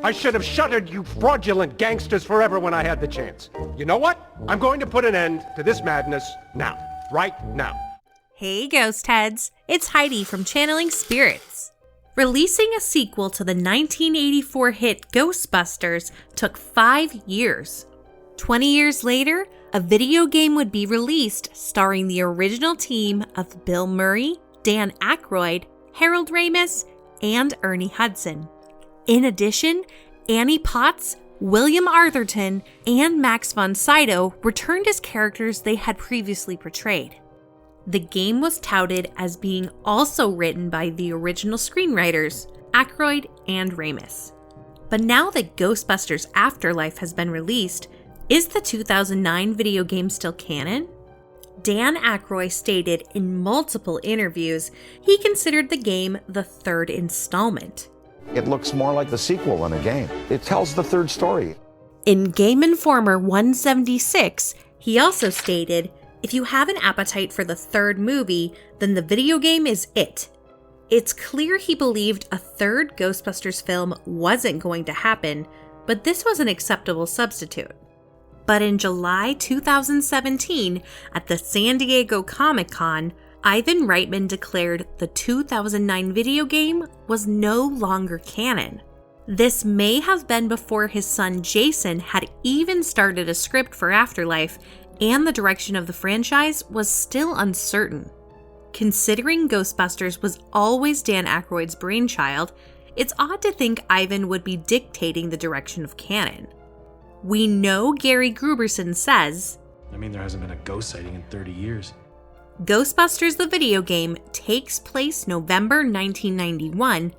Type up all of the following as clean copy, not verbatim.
I should have shuttered you fraudulent gangsters forever when I had the chance. You know what? I'm going to put an end to this madness now. Right now. Hey Ghost Heads, it's Heidi from Channeling Spirits. Releasing a sequel to the 1984 hit Ghostbusters took 5 years. 20 years later, a video game would be released starring the original team of Bill Murray, Dan Aykroyd, Harold Ramis, and Ernie Hudson. In addition, Annie Potts, William Arthurton, and Max von Sydow returned as characters they had previously portrayed. The game was touted as being also written by the original screenwriters, Aykroyd and Ramis. But now that Ghostbusters Afterlife has been released, is the 2009 video game still canon? Dan Aykroyd stated in multiple interviews he considered the game the third installment. It looks more like the sequel than a game. It tells the third story. In Game Informer 176, he also stated, if you have an appetite for the third movie, then the video game is it. It's clear he believed a third Ghostbusters film wasn't going to happen, but this was an acceptable substitute. But in July 2017, at the San Diego Comic-Con, Ivan Reitman declared the 2009 video game was no longer canon. This may have been before his son Jason had even started a script for Afterlife, and the direction of the franchise was still uncertain. Considering Ghostbusters was always Dan Aykroyd's brainchild, it's odd to think Ivan would be dictating the direction of canon. We know Gary Gruberson says, there hasn't been a ghost sighting in 30 years. Ghostbusters the video game takes place November 1991,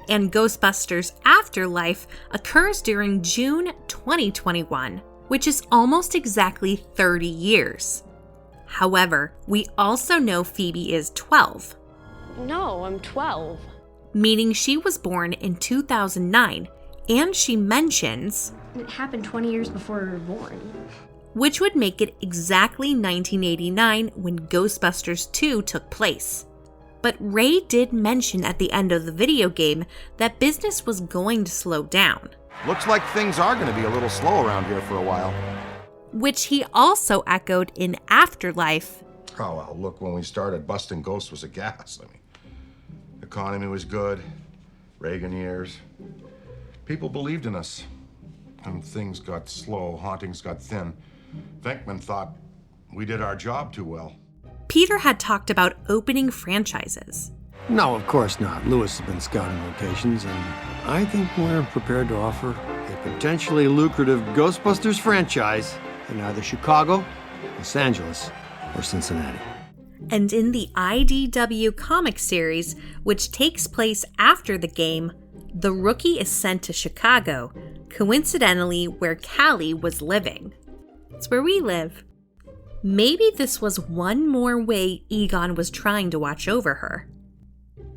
and Ghostbusters Afterlife occurs during June 2021, which is almost exactly 30 years. However, we also know Phoebe is 12. No, I'm 12. Meaning she was born in 2009, and she mentions, it happened 20 years before we were born. Which would make it exactly 1989 when Ghostbusters 2 took place. But Ray did mention at the end of the video game that business was going to slow down. Looks like things are going to be a little slow around here for a while. Which he also echoed in Afterlife. Oh, well, look, when we started, busting ghosts was a gas. The economy was good, Reagan years. People believed in us. And things got slow, hauntings got thin. Venkman thought we did our job too well. Peter had talked about opening franchises. No, of course not. Lewis has been scouting locations, and I think we're prepared to offer a potentially lucrative Ghostbusters franchise in either Chicago, Los Angeles, or Cincinnati. And in the IDW comic series, which takes place after the game, the rookie is sent to Chicago, coincidentally where Callie was living. It's where we live. Maybe this was one more way Egon was trying to watch over her.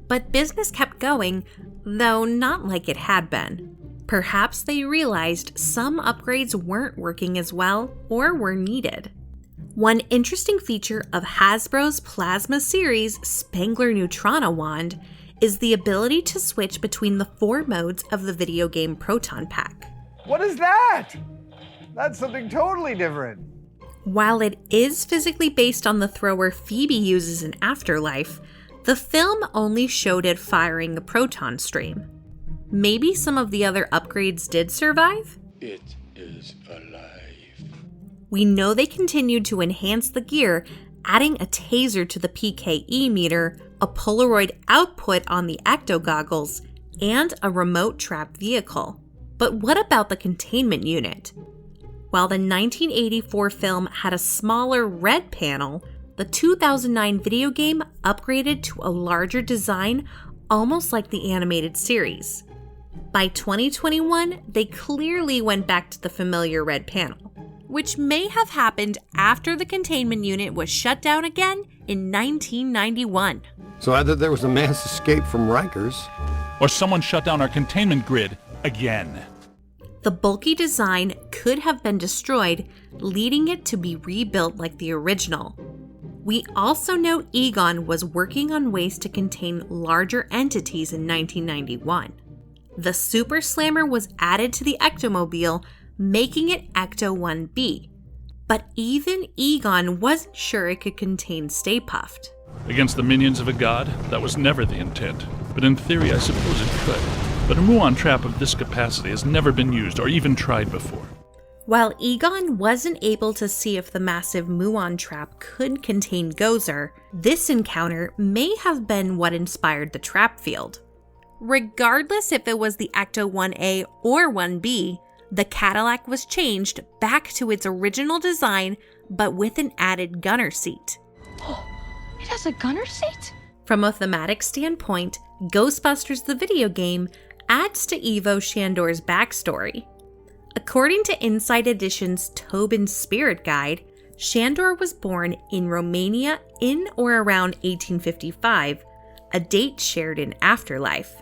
But business kept going, though not like it had been. Perhaps they realized some upgrades weren't working as well or were needed. One interesting feature of Hasbro's Plasma series Spangler Neutrona Wand is the ability to switch between the 4 modes of the video game Proton Pack. What is that? That's something totally different. While it is physically based on the thrower Phoebe uses in Afterlife, the film only showed it firing a proton stream. Maybe some of the other upgrades did survive? It is alive. We know they continued to enhance the gear, adding a taser to the PKE meter, a Polaroid output on the ecto goggles, and a remote trap vehicle. But what about the containment unit? While the 1984 film had a smaller red panel, the 2009 video game upgraded to a larger design, almost like the animated series. By 2021, they clearly went back to the familiar red panel, which may have happened after the containment unit was shut down again in 1991. So either there was a mass escape from Rikers, or someone shut down our containment grid again. The bulky design could have been destroyed, leading it to be rebuilt like the original. We also know Egon was working on ways to contain larger entities in 1991. The Super Slammer was added to the Ectomobile, making it Ecto 1B. But even Egon wasn't sure it could contain Stay Puft. Against the minions of a god, that was never the intent. But in theory, I suppose it could. But a muon trap of this capacity has never been used or even tried before. While Egon wasn't able to see if the massive muon trap could contain Gozer, this encounter may have been what inspired the trap field. Regardless if it was the Ecto 1A or 1B, the Cadillac was changed back to its original design, but with an added gunner seat. Oh, it has a gunner seat? From a thematic standpoint, Ghostbusters the video game adds to Ivo Shandor's backstory. According to Inside Edition's Tobin's Spirit Guide, Shandor was born in Romania in or around 1855, a date shared in Afterlife.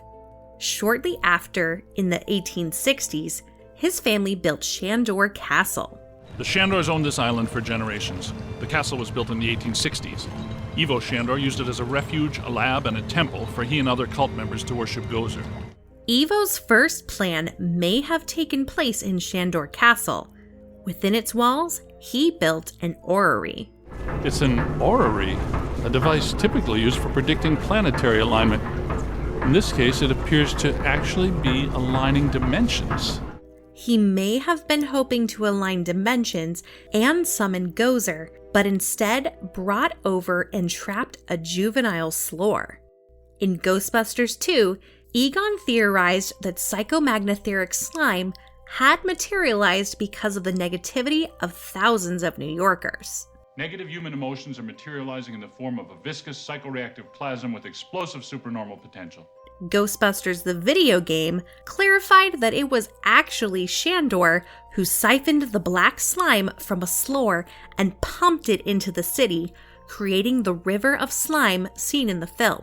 Shortly after, in the 1860s, his family built Shandor Castle. The Shandors owned this island for generations. The castle was built in the 1860s. Ivo Shandor used it as a refuge, a lab, and a temple for he and other cult members to worship Gozer. Ivo's first plan may have taken place in Shandor Castle. Within its walls, he built an orrery. It's an orrery, a device typically used for predicting planetary alignment. In this case, it appears to actually be aligning dimensions. He may have been hoping to align dimensions and summon Gozer, but instead brought over and trapped a juvenile Slore. In Ghostbusters 2, Egon theorized that psychomagnetheric slime had materialized because of the negativity of thousands of New Yorkers. Negative human emotions are materializing in the form of a viscous psychoreactive plasm with explosive supernormal potential. Ghostbusters the video game clarified that it was actually Shandor who siphoned the black slime from a Slore and pumped it into the city, creating the river of slime seen in the film.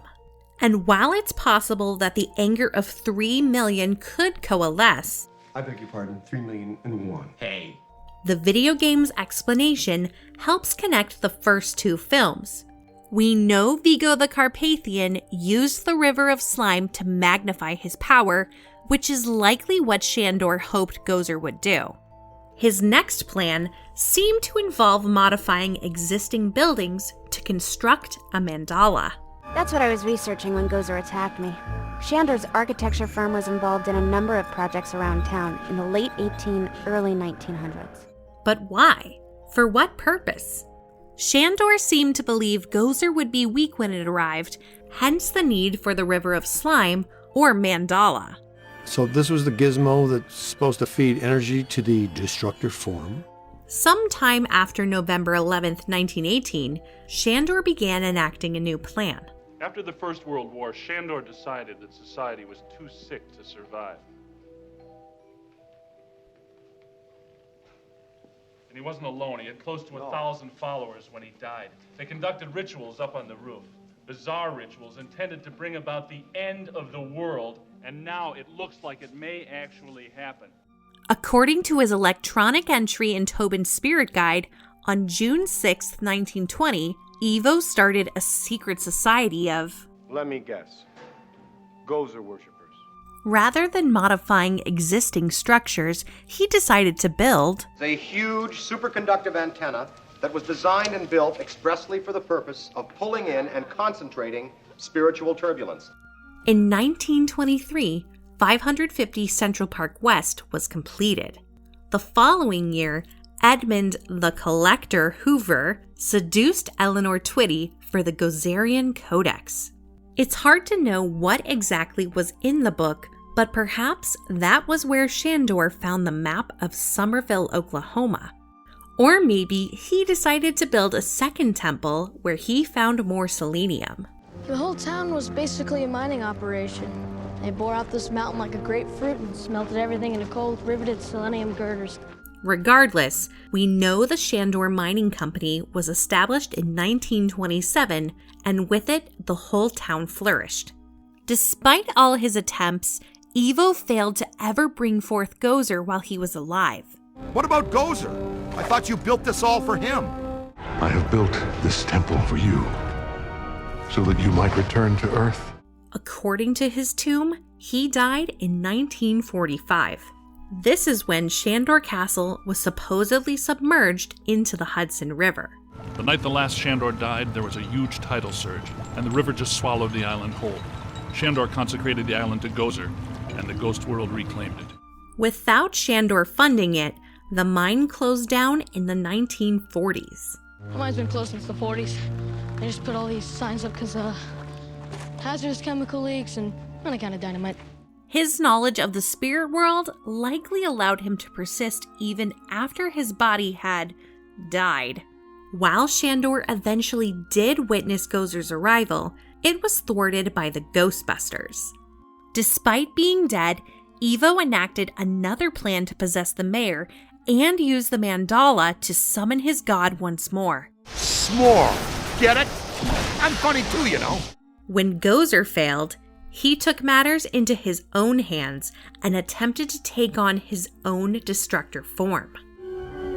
And while it's possible that the anger of 3 million could coalesce, I beg your pardon, 3,000,001. Hey. the video game's explanation helps connect the first two films. We know Vigo the Carpathian used the River of Slime to magnify his power, which is likely what Shandor hoped Gozer would do. His next plan seemed to involve modifying existing buildings to construct a mandala. That's what I was researching when Gozer attacked me. Shandor's architecture firm was involved in a number of projects around town in the late early 1900s. But why? For what purpose? Shandor seemed to believe Gozer would be weak when it arrived, hence the need for the River of Slime, or mandala. So this was the gizmo that's supposed to feed energy to the destructor form? Sometime after November 11th, 1918, Shandor began enacting a new plan. After the First World War, Shandor decided that society was too sick to survive. And he wasn't alone. He had close to 1,000 followers when he died. They conducted rituals up on the roof. Bizarre rituals intended to bring about the end of the world, and now it looks like it may actually happen. According to his electronic entry in Tobin's Spirit Guide, on June 6, 1920, Ivo started a secret society of, let me guess, Gozer worshippers. Rather than modifying existing structures, he decided to build a huge superconductive antenna that was designed and built expressly for the purpose of pulling in and concentrating spiritual turbulence. In 1923, 550 Central Park West was completed. The following year, Edmund the Collector Hoover seduced Eleanor Twitty for the Gozerian Codex. It's hard to know what exactly was in the book, but perhaps that was where Shandor found the map of Summerville, Oklahoma. Or maybe he decided to build a second temple where he found more selenium. The whole town was basically a mining operation. They bore out this mountain like a grapefruit and smelted everything into cold, riveted selenium girders. Regardless, we know the Shandor Mining Company was established in 1927, and with it, the whole town flourished. Despite all his attempts, Ivo failed to ever bring forth Gozer while he was alive. What about Gozer? I thought you built this all for him. I have built this temple for you, so that you might return to Earth. According to his tomb, He died in 1945. This is when Shandor Castle was supposedly submerged into the Hudson River. The night the last Shandor died, there was a huge tidal surge, and the river just swallowed the island whole. Shandor consecrated the island to Gozer, and the ghost world reclaimed it. Without Shandor funding it, the mine closed down in the 1940s. The mine's been closed since the 40s. They just put all these signs up because, hazardous chemical leaks and any kind of dynamite. His knowledge of the spirit world likely allowed him to persist even after his body had died. While Shandor eventually did witness Gozer's arrival, it was thwarted by the Ghostbusters. Despite being dead, Evo enacted another plan to possess the mayor and use the mandala to summon his god once more. S'more. Get it? I'm funny too, you know. When Gozer failed, he took matters into his own hands and attempted to take on his own destructor form.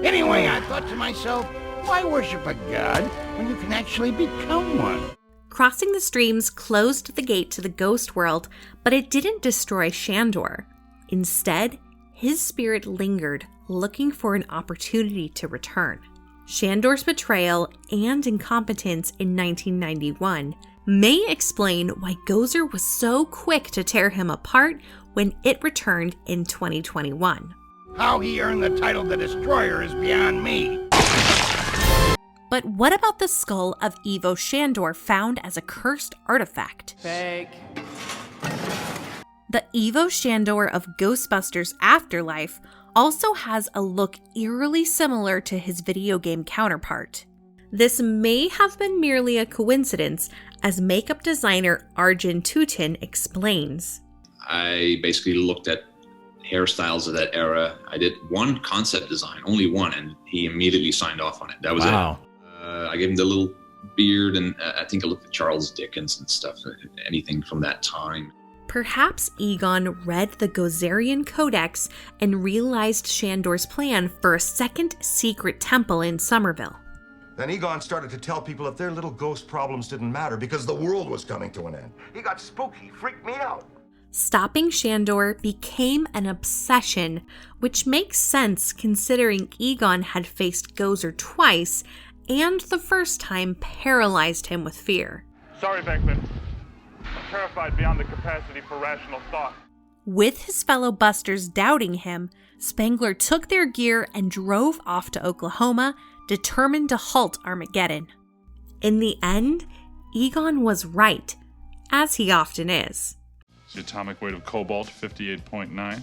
Anyway, I thought to myself, why worship a god when you can actually become one? Crossing the streams closed the gate to the ghost world, but it didn't destroy Shandor. Instead, his spirit lingered, looking for an opportunity to return. Shandor's betrayal and incompetence in 1991 may explain why Gozer was so quick to tear him apart when it returned in 2021. How he earned the title The Destroyer is beyond me. But what about the skull of Evo Shandor found as a cursed artifact? Fake. The Evo Shandor of Ghostbusters Afterlife also has a look eerily similar to his video game counterpart. This may have been merely a coincidence, as makeup designer Arjun Tutin explains. I basically looked at hairstyles of that era. I did one concept design, only one, and he immediately signed off on it. That was it. I gave him the little beard, and I think I looked at Charles Dickens and stuff, anything from that time. Perhaps Egon read the Gozerian Codex and realized Shandor's plan for a second secret temple in Somerville. Then Egon started to tell people that their little ghost problems didn't matter because the world was coming to an end. He got spooky, freaked me out. Stopping Shandor became an obsession, which makes sense considering Egon had faced Gozer twice and the first time paralyzed him with fear. Sorry, Beckman. I'm terrified beyond the capacity for rational thought. With his fellow Busters doubting him, Spengler took their gear and drove off to Oklahoma, determined to halt Armageddon. In the end, Egon was right, as he often is. The atomic weight of cobalt, 58.9.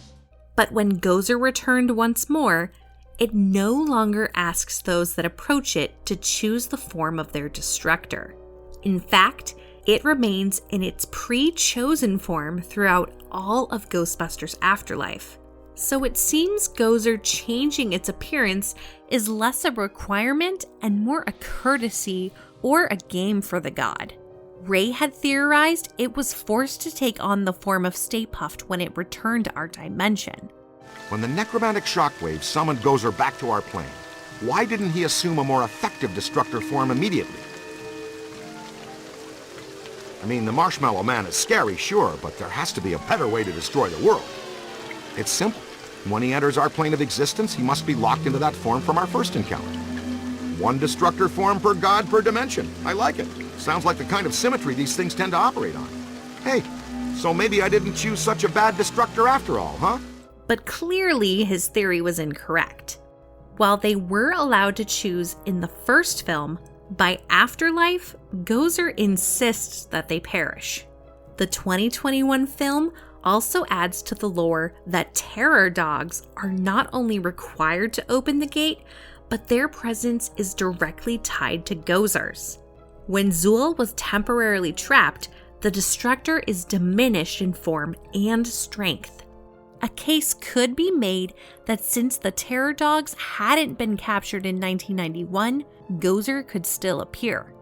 But when Gozer returned once more, it no longer asks those that approach it to choose the form of their destructor. In fact, it remains in its pre-chosen form throughout all of Ghostbusters Afterlife. So it seems Gozer changing its appearance is less a requirement and more a courtesy or a game for the god. Ray had theorized it was forced to take on the form of Stay Puft when it returned to our dimension. When the necromantic shockwave summoned Gozer back to our plane, why didn't he assume a more effective destructor form immediately? I mean, the Marshmallow Man is scary, sure, but there has to be a better way to destroy the world. It's simple. When he enters our plane of existence, he must be locked into that form from our first encounter. One destructor form per god per dimension. I like it. Sounds like the kind of symmetry these things tend to operate on. Hey, so maybe I didn't choose such a bad destructor after all, huh? But clearly his theory was incorrect. While they were allowed to choose in the first film, by Afterlife, Gozer insists that they perish. The 2021 film also adds to the lore that terror dogs are not only required to open the gate, but their presence is directly tied to Gozer's. When Zuul was temporarily trapped, the destructor is diminished in form and strength. A case could be made that since the terror dogs hadn't been captured in 1991, Gozer could still appear.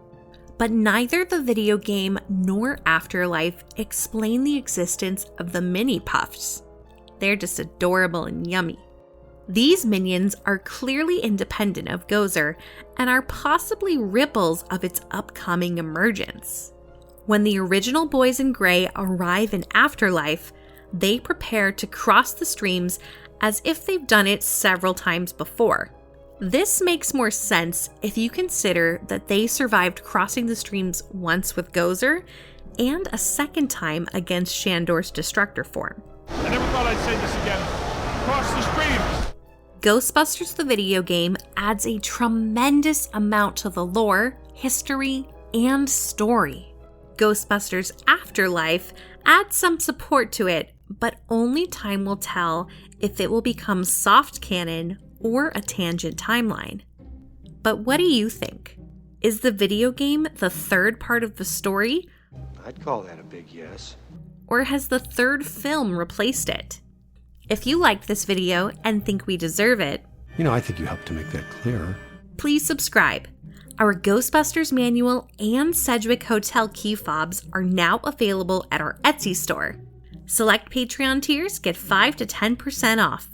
But neither the video game nor Afterlife explain the existence of the mini puffs. They're just adorable and yummy. These minions are clearly independent of Gozer and are possibly ripples of its upcoming emergence. When the original boys in gray arrive in Afterlife, they prepare to cross the streams as if they've done it several times before. This makes more sense if you consider that they survived crossing the streams once with Gozer and a second time against Shandor's destructor form. I never thought I'd say this again. Cross the streams! Ghostbusters the video game adds a tremendous amount to the lore, history, and story. Ghostbusters Afterlife adds some support to it, but only time will tell if it will become soft canon or a tangent timeline. But what do you think? Is the video game the third part of the story? I'd call that a big yes. Or has the third film replaced it? If you liked this video and think we deserve it, I think you helped to make that clearer. please subscribe. Our Ghostbusters manual and Sedgwick Hotel key fobs are now available at our Etsy store. Select Patreon tiers get 5 to 10% off.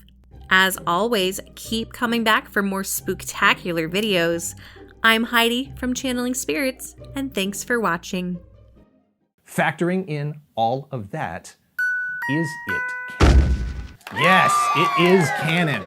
As always, keep coming back for more spooktacular videos. I'm Heidi from Channeling Spirits, and thanks for watching. Factoring in all of that, is it canon? Yes, it is canon.